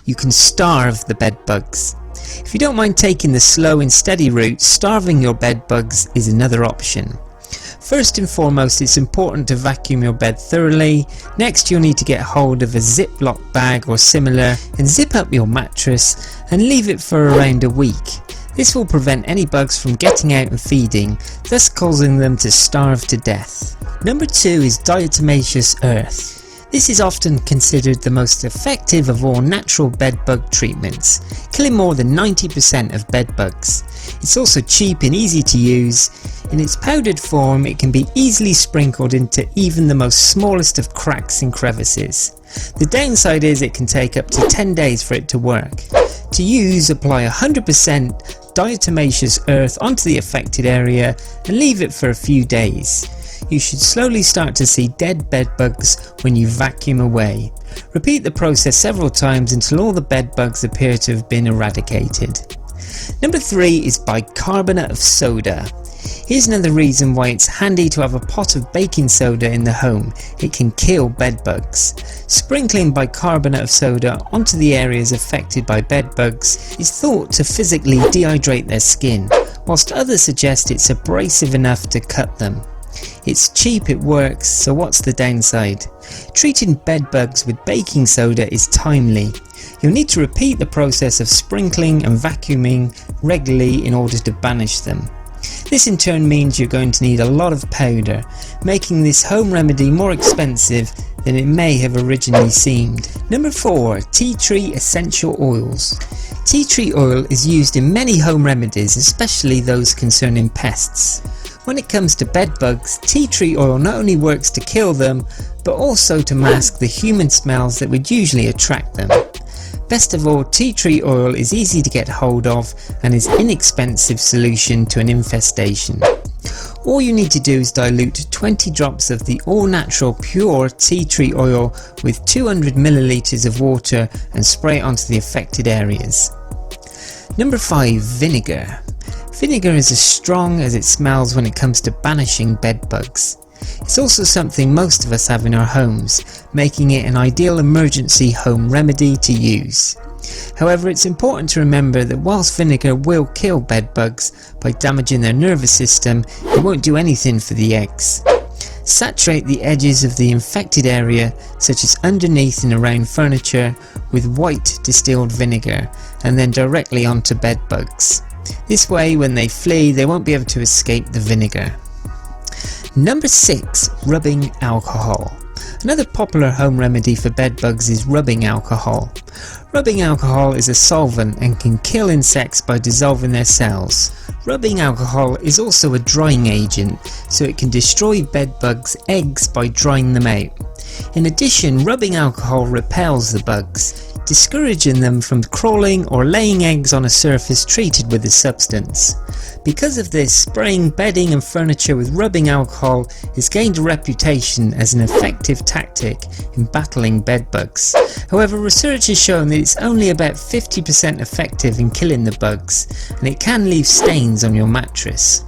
you can starve the bed bugs. If you don't mind taking the slow and steady route, starving your bed bugs is another option. First and foremost, it's important to vacuum your bed thoroughly. Next, you'll need to get hold of a Ziploc bag or similar and zip up your mattress and leave it for around a week. This will prevent any bugs from getting out and feeding, thus causing them to starve to death. Number 2 is diatomaceous earth. This is often considered the most effective of all natural bed bug treatments, killing more than 90% of bed bugs. It's also cheap and easy to use. In its powdered form, it can be easily sprinkled into even the most smallest of cracks and crevices. The downside is it can take up to 10 days for it to work. To use, apply 100% diatomaceous earth onto the affected area and leave it for a few days. You should slowly start to see dead bed bugs when you vacuum away. Repeat the process several times until all the bed bugs appear to have been eradicated. Number 3 is bicarbonate of soda. Here's another reason why it's handy to have a pot of baking soda in the home. It can kill bed bugs. Sprinkling bicarbonate of soda onto the areas affected by bed bugs is thought to physically dehydrate their skin, whilst others suggest it's abrasive enough to cut them. It's cheap, it works, so what's the downside? Treating bed bugs with baking soda is timely. You'll need to repeat the process of sprinkling and vacuuming regularly in order to banish them. This in turn means you're going to need a lot of powder, making this home remedy more expensive than it may have originally seemed. Number 4. Tea tree essential oils. Tea tree oil is used in many home remedies, especially those concerning pests. When it comes to bed bugs, tea tree oil not only works to kill them, but also to mask the human smells that would usually attract them. Best of all, tea tree oil is easy to get hold of and is an inexpensive solution to an infestation. All you need to do is dilute 20 drops of the all-natural pure tea tree oil with 200 milliliters of water and spray it onto the affected areas. Number 5. Vinegar. Vinegar is as strong as it smells when it comes to banishing bed bugs. It's also something most of us have in our homes, making it an ideal emergency home remedy to use. However, it's important to remember that whilst vinegar will kill bed bugs by damaging their nervous system, it won't do anything for the eggs. Saturate the edges of the infected area, such as underneath and around furniture, with white distilled vinegar, and then directly onto bed bugs. This way, when they flee, they won't be able to escape the vinegar. Number 6. Rubbing alcohol. Another popular home remedy for bed bugs is rubbing alcohol. Rubbing alcohol is a solvent and can kill insects by dissolving their cells. Rubbing alcohol is also a drying agent, so it can destroy bed bugs' eggs by drying them out. In addition, rubbing alcohol repels the bugs, discouraging them from crawling or laying eggs on a surface treated with the substance. Because of this, spraying bedding and furniture with rubbing alcohol has gained a reputation as an effective tactic in battling bed bugs. However, research has shown that it's only about 50% effective in killing the bugs, and it can leave stains on your mattress.